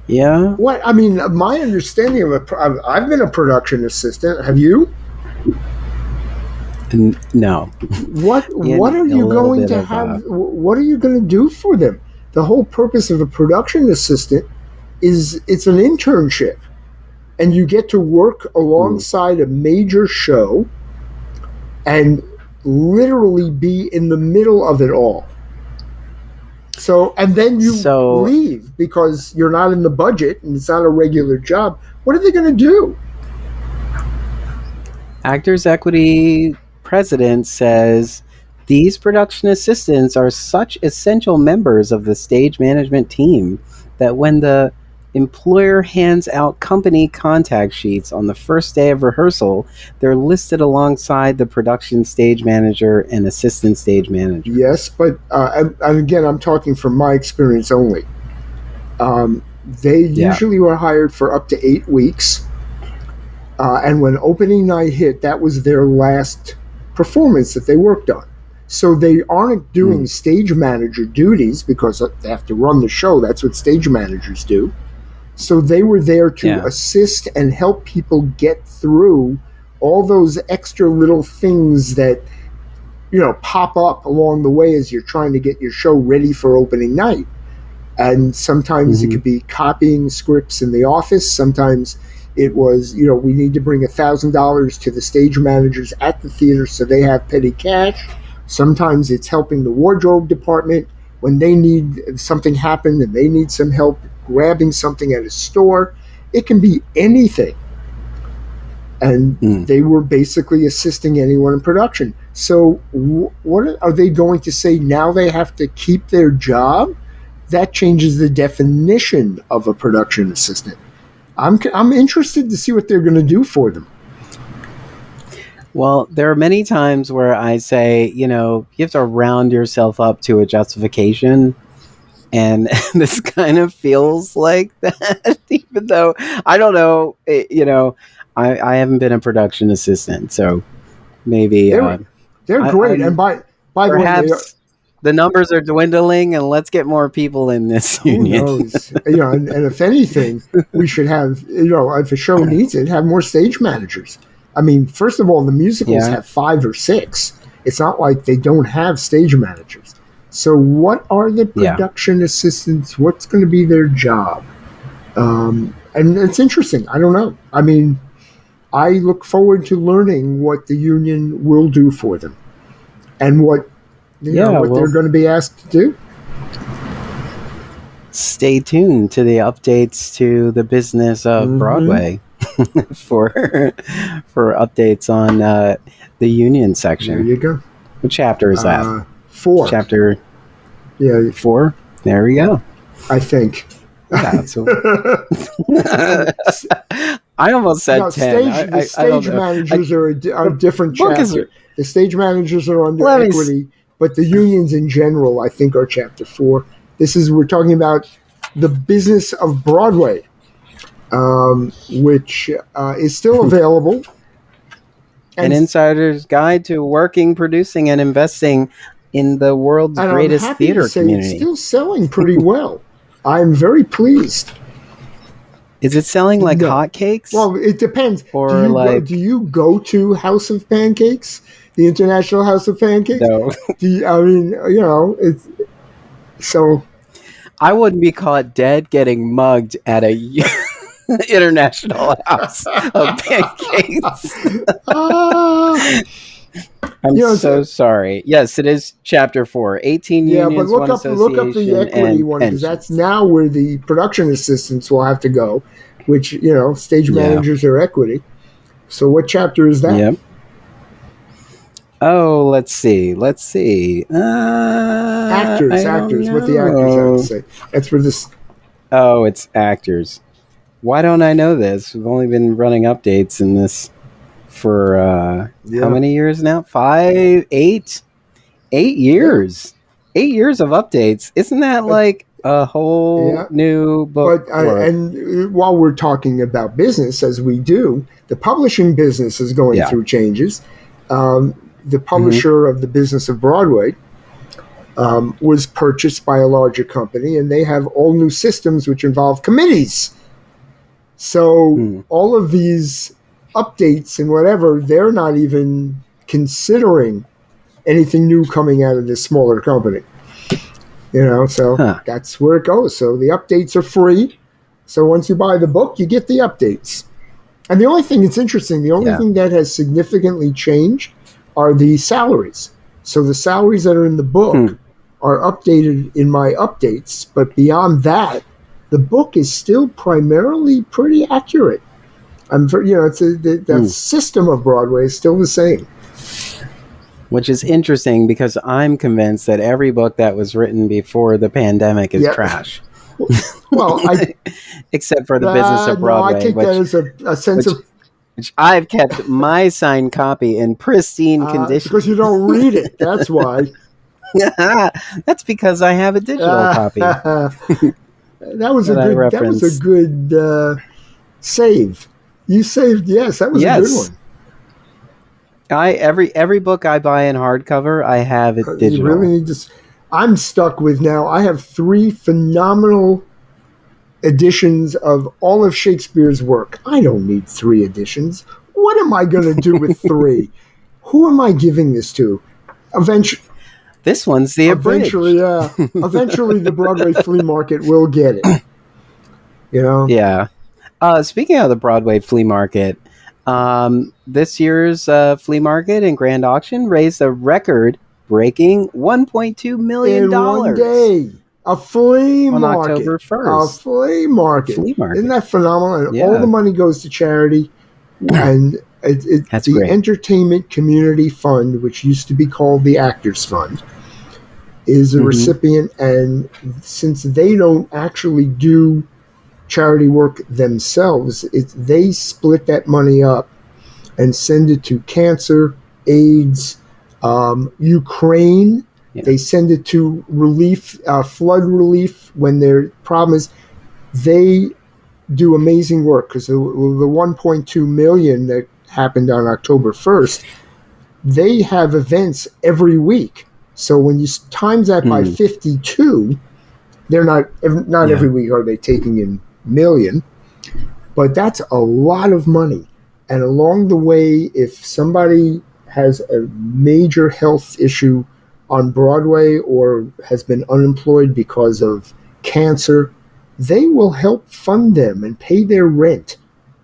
S1: Yeah.
S2: What I mean, my understanding of I've been a production assistant. Have you?
S1: No.
S2: What are you going to have? What are you going to do for them? The whole purpose of a production assistant is it's an internship, and you get to work alongside a major show and literally be in the middle of it all. So, and then you leave because you're not in the budget and it's not a regular job. What are they going to do?
S1: Actors Equity president says these production assistants are such essential members of the stage management team that when the employer hands out company contact sheets on the first day of rehearsal, they're listed alongside the production stage manager and assistant stage manager.
S2: Yes, but and again, I'm talking from my experience only. They usually were hired for up to 8 weeks. And when opening night hit, that was their last performance that they worked on. So they aren't doing stage manager duties because they have to run the show. That's what stage managers do. So they were there to assist and help people get through all those extra little things that pop up along the way as you're trying to get your show ready for opening night. And sometimes it could be copying scripts in the office. Sometimes it was, we need to bring $1,000 to the stage managers at the theater so they have petty cash. Sometimes it's helping the wardrobe department when they need something happen and they need some help grabbing something at a store. It can be anything. And they were basically assisting anyone in production. So what are they going to say now? They have to keep their job? That changes the definition of a production assistant. I'm interested to see what they're going to do for them.
S1: Well, there are many times where I say, you have to round yourself up to a justification. And this kind of feels like that, even though I don't know, I haven't been a production assistant, so maybe
S2: they're great. And by the way,
S1: the numbers are dwindling, and let's get more people in this union.
S2: Who knows? And if anything, we should have, if a show needs it, have more stage managers. I mean, first of all, the musicals have 5 or 6. It's not like they don't have stage managers. So what are the production assistants? What's going to be their job? And it's interesting. I don't know. I mean, I look forward to learning what the union will do for them and what they're going to be asked to do.
S1: Stay tuned to the updates to the business of Broadway for updates on the union section.
S2: There you go.
S1: What chapter is that?
S2: 4.
S1: Chapter 4? There we go.
S2: I think.
S1: Yeah, so I almost said 10.
S2: The stage managers are a different chapter. The stage managers are under equity, but the unions in general, I think, are chapter 4. We're talking about the business of Broadway, which is still available.
S1: An insider's guide to working, producing, and investing in the world's greatest theater community.
S2: It's still selling pretty well. I'm very pleased.
S1: Is it selling like hotcakes?
S2: Well, it depends.
S1: Or
S2: do you go to House of Pancakes, the International House of Pancakes?
S1: No.
S2: It's so.
S1: I wouldn't be caught dead getting mugged at a International House of Pancakes. I'm so sorry. Yes, it is chapter 4. 18 unions,
S2: but look up the equity one, because that's now where the production assistants will have to go, which, stage managers are equity. So what chapter is that?
S1: Yep. Oh, let's see.
S2: Actors, what the actors have to say. That's where this...
S1: Oh, it's actors. Why don't I know this? We've only been running updates in this for how many years now? 5, 8 years. 8 years of updates. Isn't that like a whole new book?
S2: And while we're talking about business, as we do, the publishing business is going through changes. The publisher of the business of Broadway was purchased by a larger company, and they have all new systems which involve committees. So all of these updates and whatever, they're not even considering anything new coming out of this smaller company. That's where it goes. So the updates are free. So once you buy the book, you get the updates. And the only thing that's interesting, the only thing that has significantly changed are the salaries. So the salaries that are in the book are updated in my updates, but beyond that, the book is still primarily pretty accurate. The system of Broadway is still the same.
S1: Which is interesting, because I'm convinced that every book that was written before the pandemic is trash.
S2: Well,
S1: except for the business of Broadway.
S2: No, I take that as a sense of...
S1: Which I've kept my signed copy in pristine condition.
S2: Because you don't read it, that's why.
S1: That's because I have a digital copy.
S2: That was a good save. You saved, that was a good one.
S1: Every book I buy in hardcover, I have it digital.
S2: You really need to. I'm stuck with now. I have 3 phenomenal editions of all of Shakespeare's work. I don't need 3 editions. What am I going to do with 3? Who am I giving this to? Eventually,
S1: This one's the abridged.
S2: Eventually, the Broadway flea market will get it.
S1: Yeah. Speaking of the Broadway flea market, this year's flea market and grand auction raised a record-breaking $1.2 million
S2: in one day. A flea
S1: on
S2: market.
S1: October
S2: A
S1: 1st.
S2: flea market.
S1: Flea market.
S2: Isn't that phenomenal? And
S1: Yeah.
S2: all the money goes to charity. And
S1: That's
S2: the
S1: great.
S2: Entertainment Community Fund, which used to be called the Actors Fund, is a recipient. And since they don't actually do charity work themselves, they split that money up and send it to cancer, AIDS, Ukraine.
S1: Yeah.
S2: They send it to relief, flood relief when their problem is. They do amazing work because the 1.2 million that happened on October 1st, they have events every week. So when you times that by 52, they're not every week are they taking in million, but that's a lot of money. And along the way, if somebody has a major health issue on Broadway or has been unemployed because of cancer, they will help fund them and pay their rent.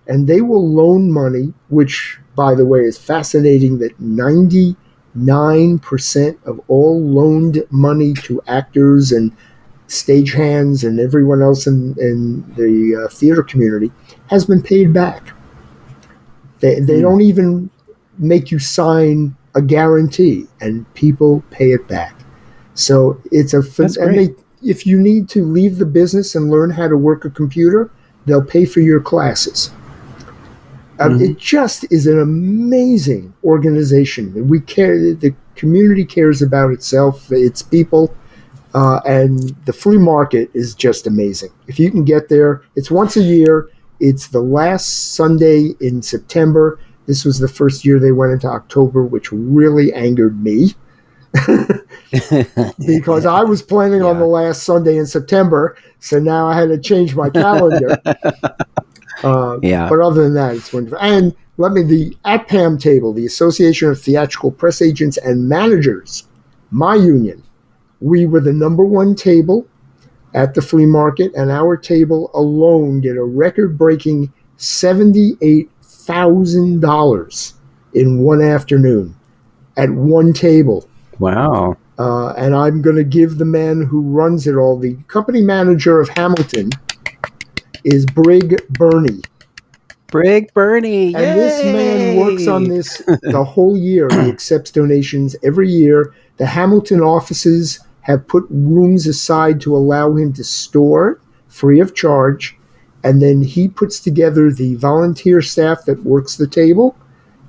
S2: And they will loan money, which, by the way, is fascinating that 99% of all loaned money to actors and stagehands and everyone else in the theater community has been paid back. They don't even make you sign a guarantee, and people pay it back. So it's if you need to leave the business and learn how to work a computer, they'll pay for your classes. It just is an amazing organization. We care. The community cares about itself, its people, and the flea market is just amazing. If you can get there, it's once a year. It's the last Sunday in September. This was the first year they went into October, which really angered me because I was planning on the last Sunday in September. So now I had to change my calendar. But other than that, it's wonderful. And the ATPAM table, the Association of Theatrical Press Agents and Managers, my union, we were the number one table at the flea market, and our table alone did a record-breaking $78,000 in one afternoon at one table.
S1: Wow.
S2: And I'm going to give the man who runs it all, the company manager of Hamilton, is Brig Burney.
S1: Brig Burney.
S2: And this man works on this the whole year. He accepts donations every year. The Hamilton offices have put rooms aside to allow him to store free of charge. And then he puts together the volunteer staff that works the table,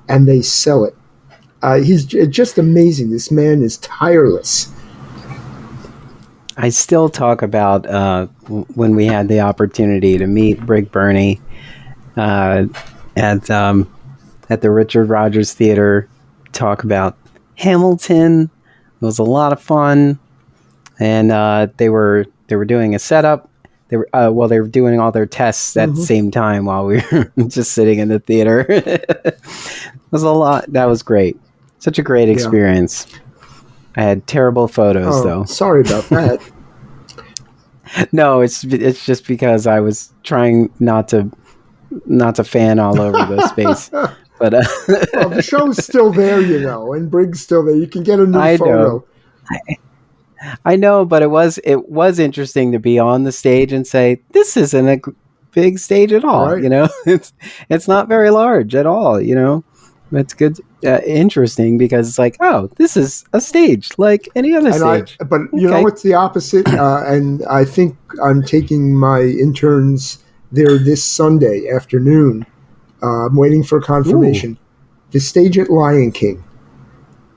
S2: and they sell it. He's just amazing. This man is tireless.
S1: I still talk about when we had the opportunity to meet Brig Burney at the Richard Rodgers Theater, talk about Hamilton. It was a lot of fun, and they were doing a setup. They were doing all their tests at the same time while we were just sitting in the theater. It was a lot. That was great. Such a great experience. I had terrible photos though.
S2: Sorry about that.
S1: No, it's just because I was trying not to fan all over the space. But
S2: well, the show's still there, and Brig's still there. You can get a new photo.
S1: I know, but it was interesting to be on the stage and say, this isn't a big stage at all. Right. It's not very large at all. It's good, interesting because it's like, oh, this is a stage like any other stage.
S2: But it's the opposite. And I think I'm taking my interns there this Sunday afternoon. I'm waiting for confirmation. Ooh. The stage at Lion King.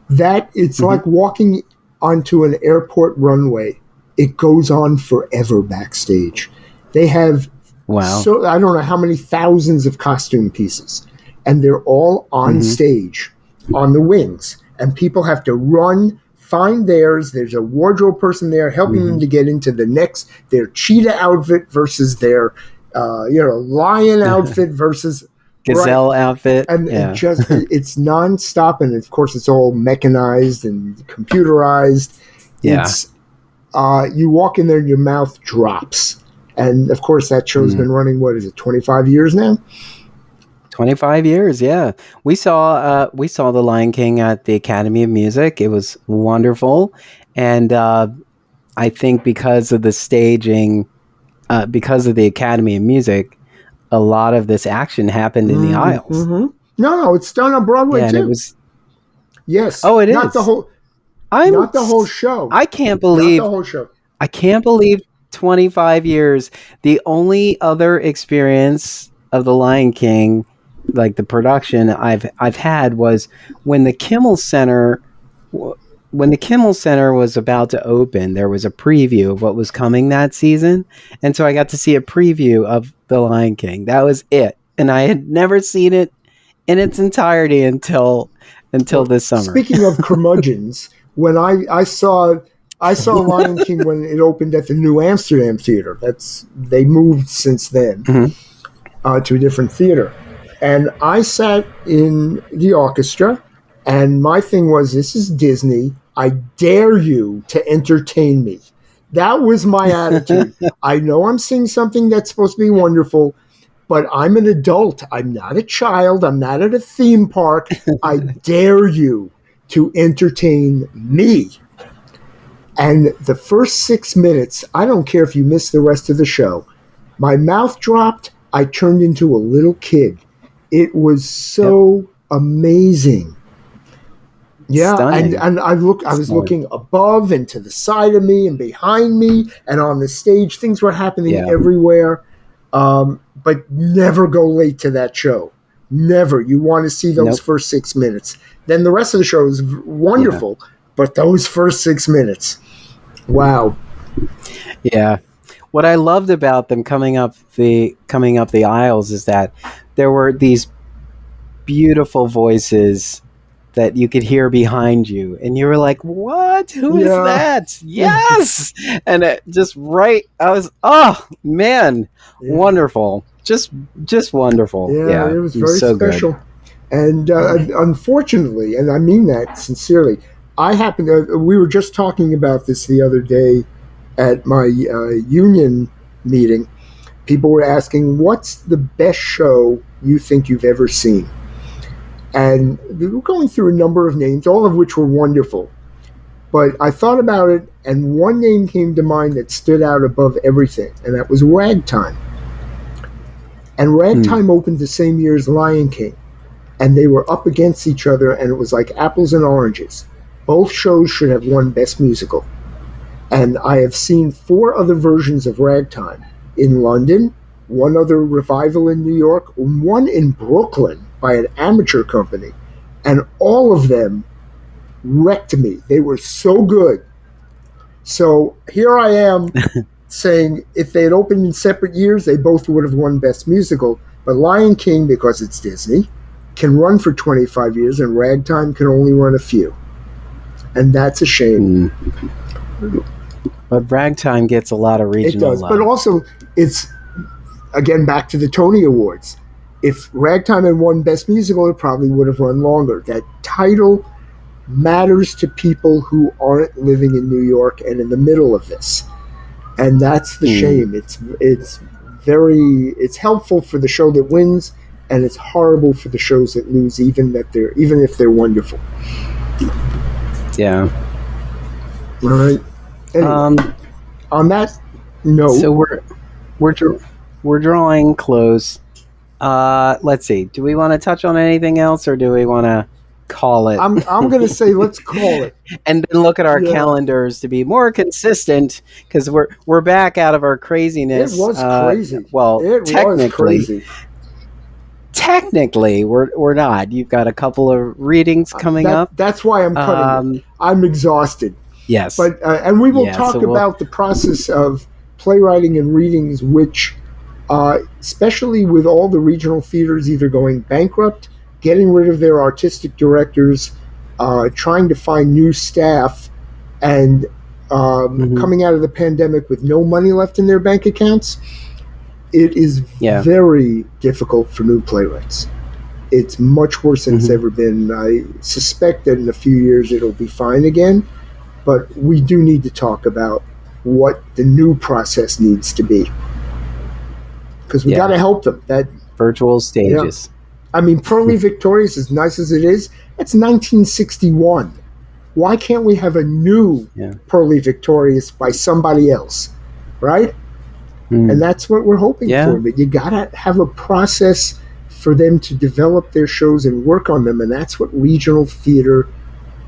S2: That it's like walking onto an airport runway. It goes on forever backstage. They have so I don't know how many thousands of costume pieces, and they're all on stage on the wings, and people have to run, find theirs. There's a wardrobe person there helping them to get into their cheetah outfit versus their lion outfit versus
S1: gazelle outfit.
S2: And
S1: Yeah.
S2: it's nonstop, and of course it's all mechanized and computerized.
S1: Yeah.
S2: It's you walk in there and your mouth drops. And of course that show's been running, what is it, 25 years now?
S1: 25 years, yeah. We saw The Lion King at the Academy of Music. It was wonderful, and I think because of the staging, because of the Academy of Music, a lot of this action happened in the aisles.
S2: Mm-hmm. No, it's done on Broadway too.
S1: And it was
S2: yes.
S1: Oh, it is.
S2: Not the whole show.
S1: I can't believe
S2: not the whole show.
S1: I can't believe 25 years. The only other experience of The Lion King, like the production I've had, was when the Kimmel Center was about to open. There was a preview of what was coming that season, and so I got to see a preview of The Lion King. That was it, and I had never seen it in its entirety until this summer.
S2: Speaking of curmudgeons, when I saw Lion King when it opened at the New Amsterdam Theater. They moved since then to a different theater. And I sat in the orchestra, and my thing was, this is Disney. I dare you to entertain me. That was my attitude. I know I'm seeing something that's supposed to be wonderful, but I'm an adult. I'm not a child. I'm not at a theme park. I dare you to entertain me. And the first 6 minutes, I don't care if you miss the rest of the show, my mouth dropped. I turned into a little kid. It was so amazing. Yeah, and I was looking above and to the side of me and behind me and on the stage. Things were happening everywhere. But never go late to that show. Never. You want to see those first 6 minutes. Then the rest of the show is wonderful, but those first 6 minutes, wow.
S1: Yeah. What I loved about them coming up the aisles is that there were these beautiful voices that you could hear behind you, and you were like, what? Who is that? Yes! And it just I was, oh, man, wonderful. Just wonderful.
S2: Yeah, it was very so special. Good. And unfortunately, and I mean that sincerely, we were just talking about this the other day at my union meeting. People were asking, what's the best show you think you've ever seen? And we were going through a number of names, all of which were wonderful. But I thought about it, and one name came to mind that stood out above everything, and that was Ragtime. And Ragtime opened the same year as Lion King. And they were up against each other, and it was like apples and oranges. Both shows should have won Best Musical. And I have seen 4 other versions of Ragtime in London, one other revival in New York, one in Brooklyn by an amateur company, and all of them wrecked me. They were so good. So here I am saying if they had opened in separate years, they both would have won Best Musical. But Lion King, because it's Disney, can run for 25 years, and Ragtime can only run a few. And that's a shame.
S1: But Ragtime gets a lot of regional love.
S2: But also, it's, again, back to the Tony Awards. If Ragtime had won Best Musical, it probably would have run longer. That title matters to people who aren't living in New York and in the middle of this. And that's the shame. It's helpful for the show that wins, and it's horrible for the shows that lose, even if they're wonderful.
S1: Yeah.
S2: All right. Anyway, on that note,
S1: so we're drawing close. Let's see. Do we want to touch on anything else, or do we want to call it?
S2: I'm going to say let's call it,
S1: and then look at our calendars to be more consistent, because we're back out of our craziness.
S2: It was crazy.
S1: Technically, we're not. You've got a couple of readings coming up.
S2: That's why I'm cutting it. I'm exhausted.
S1: Yes.
S2: But and we will talk about the process of playwriting and readings, which, especially with all the regional theaters either going bankrupt, getting rid of their artistic directors, trying to find new staff, and coming out of the pandemic with no money left in their bank accounts, It is very difficult for new playwrights. It's much worse than it's ever been. I suspect that in a few years it'll be fine again, but we do need to talk about what the new process needs to be. Because we got to help them. That
S1: virtual stages.
S2: I mean, Purlie Victorious, as nice as it is, it's 1961. Why can't we have a new Purlie Victorious by somebody else, right? And that's what we're hoping for. But you got to have a process for them to develop their shows and work on them, and that's what regional theater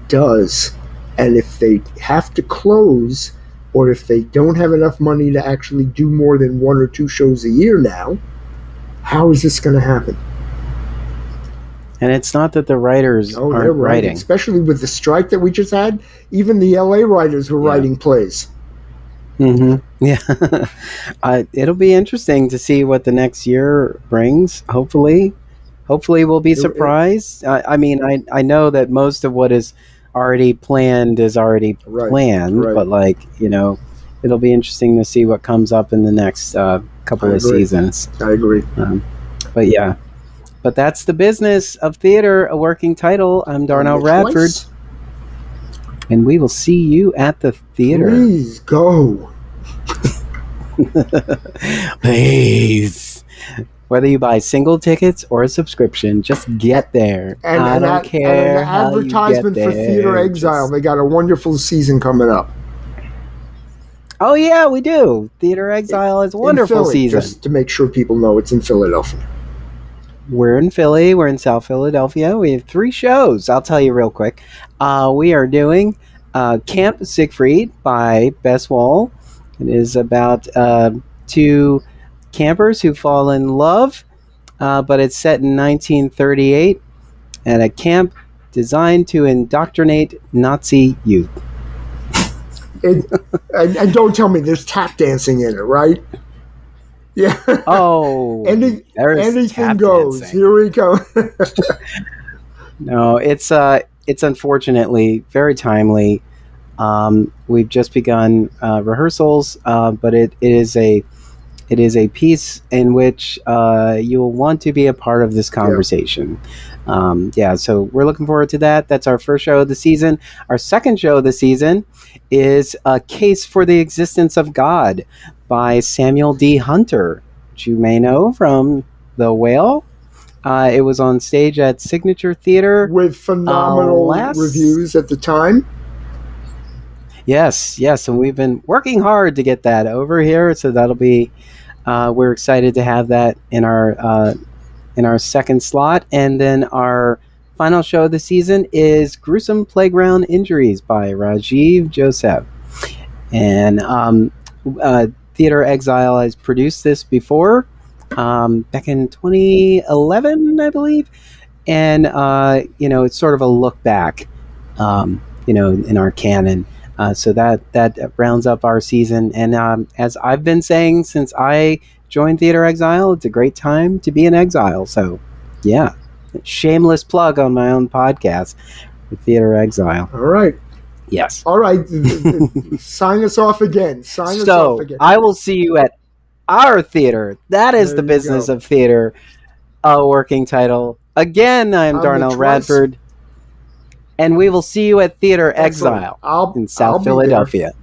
S2: does. And if they have to close, or if they don't have enough money to actually do more than 1 or 2 shows a year now, how is this going to happen?
S1: And it's not that the writers aren't writing.
S2: Especially with the strike that we just had, even the LA writers were writing plays.
S1: Yeah. It'll be interesting to see what the next year brings. Hopefully we'll be surprised. I mean, I know that most of what is already planned is already planned, but like, you know, it'll be interesting to see what comes up in the next couple of seasons.
S2: I agree.
S1: But that's The Business of Theater, a working title. I'm Darnell Radford. And we will see you at the theater.
S2: Please go.
S1: Please. Whether you buy single tickets or a subscription, just get there.
S2: And
S1: I don't care.
S2: And an advertisement for Theater Exile. They got a wonderful season coming up.
S1: Oh, yeah, we do. Theater Exile is a wonderful season.
S2: Just to make sure people know it's in Philadelphia.
S1: We're in Philly. We're in South Philadelphia. We have 3 shows. I'll tell you real quick. We are doing Camp Siegfried by Bess Wall. It is about 2 campers who fall in love, but it's set in 1938 at a camp designed to indoctrinate Nazi youth.
S2: And don't tell me there's tap dancing in it, right? Yeah.
S1: Oh,
S2: anything goes.
S1: Dancing.
S2: Here we go.
S1: No, it's unfortunately very timely. We've just begun rehearsals, but it is a piece in which you'll want to be a part of this conversation. So we're looking forward to that. That's our first show of the season. Our second show of the season is A Case for the Existence of God by Samuel D. Hunter, which you may know from The Whale. It was on stage at Signature Theater.
S2: With phenomenal reviews at the time.
S1: Yes, and we've been working hard to get that over here, so that'll be, we're excited to have that in our second slot. And then our final show of the season is Gruesome Playground Injuries by Rajiv Joseph. And Theater Exile has produced this before, back in 2011, I believe. And, it's sort of a look back, in our canon. So that rounds up our season. And as I've been saying since I joined Theater Exile, it's a great time to be in exile. So, yeah, shameless plug on my own podcast for Theater Exile.
S2: All right.
S1: Yes.
S2: All right. Sign us off again.
S1: So I will see you at our theater. That is The Business of Theater, a working title. Again, I'm Darnell Radford. And we will see you at Theater Exile in South Philadelphia.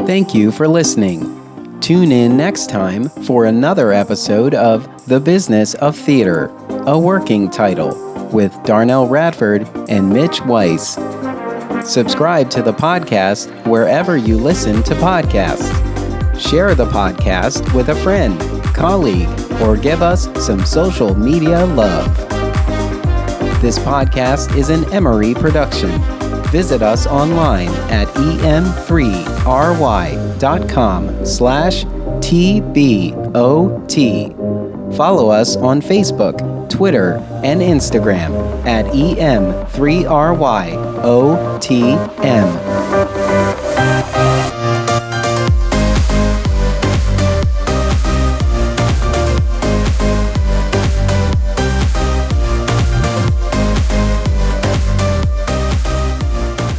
S1: Thank you for listening. Tune in next time for another episode of The Business of Theater, a working title, with Darnell Radford and Mitch Weiss. Subscribe to the podcast wherever you listen to podcasts. Share the podcast with a friend, colleague, or give us some social media love. This podcast is an Emory production. Visit us online at em3ry.com/TBOT. Follow us on Facebook, Twitter, and Instagram at em3ryotm.